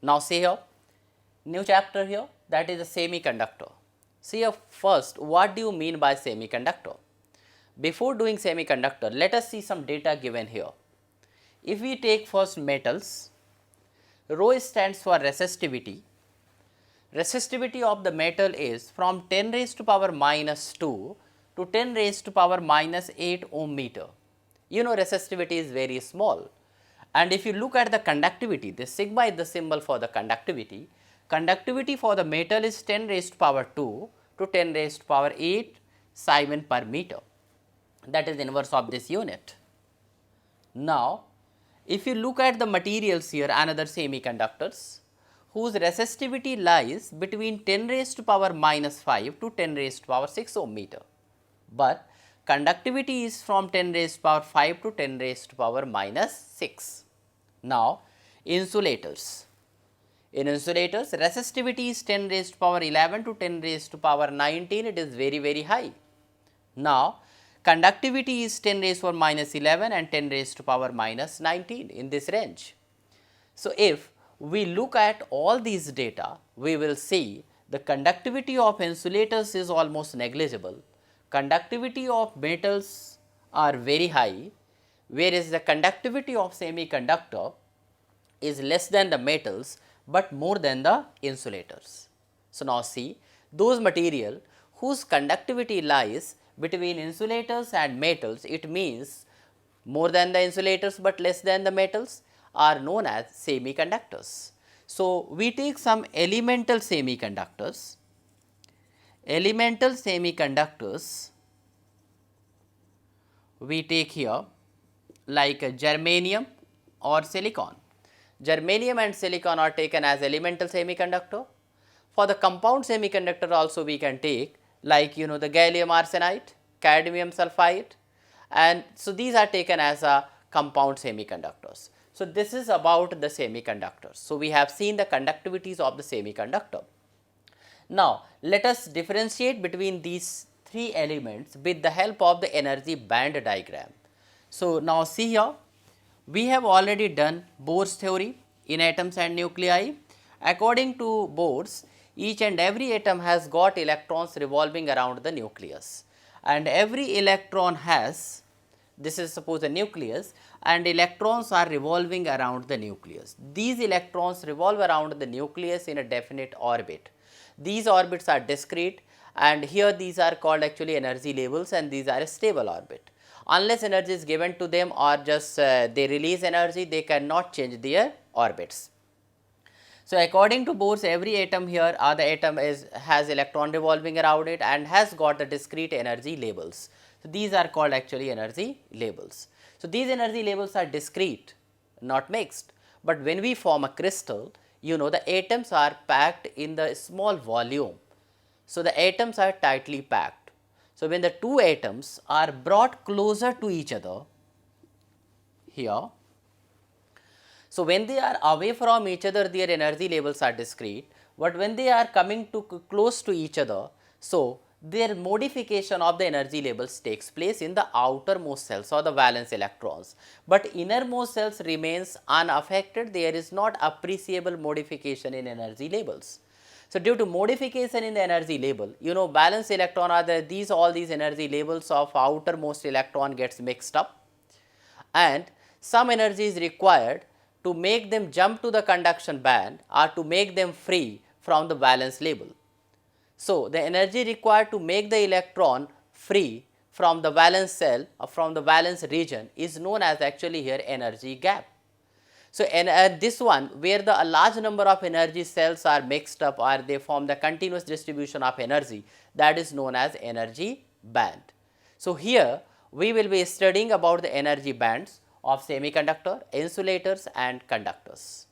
Now see here, new chapter here, that is a semiconductor. See here, first what do you mean by semiconductor? Before doing semiconductor, let us see some data given here. If we take first metals, rho stands for resistivity. Resistivity of the metal is from 10 raised to power minus 2 to 10 raised to power minus 8 ohm meter. You know resistivity is very small. And if you look at the conductivity, this sigma is the symbol for the conductivity. Conductivity for the metal is 10 raised to power 2 to 10 raised to power 8 Siemens per meter. That is inverse of this unit. Now, if you look at the materials here, another semiconductors, whose resistivity lies between 10 raised to power minus 5 to 10 raised to power 6 ohm meter, but conductivity is from 10 raised to power 5 to 10 raised to power minus 6. Now, insulators. In insulators, resistivity is 10 raised to power 11 to 10 raised to power 19, it is very high. Now, conductivity is 10 raised to power minus 11 and 10 raised to power minus 19 in this range. So, if we look at all these data, we will see the conductivity of insulators is almost negligible, conductivity of metals are very high, whereas the conductivity of semiconductor is less than the metals, but more than the insulators. So, now see those material whose conductivity lies between insulators and metals, it means more than the insulators, but less than the metals, are known as semiconductors. So, we take some elemental semiconductors. Elemental semiconductors we take here like germanium or silicon. Germanium and silicon are taken as elemental semiconductor. For the compound semiconductor also we can take like the gallium arsenide, cadmium sulfide, and so these are taken as a compound semiconductors. So, this is about the semiconductors. So, we have seen the conductivities of the semiconductor. Now, let us differentiate between these three elements with the help of the energy band diagram. So, now see here, we have already done Bohr's theory in atoms and nuclei. According to Bohr's, each and every atom has got electrons revolving around the nucleus, and every electron has, this is suppose a nucleus, and electrons are revolving around the nucleus. These electrons revolve around the nucleus in a definite orbit. These orbits are discrete, and here these are called actually energy levels, and these are a stable orbit. Unless energy is given to them or just they release energy, they cannot change their orbits. So, according to Bohr's, every atom here the atom has electron revolving around it and has got the discrete energy labels. So, these are called actually energy labels. So, these energy labels are discrete, not mixed, but when we form a crystal, the atoms are packed in the small volume. So, the atoms are tightly packed. So, when the two atoms are brought closer to each other here, so when they are away from each other, their energy levels are discrete, but when they are coming to close to each other, so their modification of the energy levels takes place in the outermost cells or the valence electrons, but innermost cells remains unaffected. There is not appreciable modification in energy levels. So, due to modification in the energy level, valence electron are all these energy levels of outermost electron gets mixed up, and some energy is required to make them jump to the conduction band or to make them free from the valence level. So, the energy required to make the electron free from the valence cell or from the valence region is known as actually here energy gap. So, this one where a large number of energy cells are mixed up or they form the continuous distribution of energy, that is known as energy band. So, here we will be studying about the energy bands of semiconductor, insulators and conductors.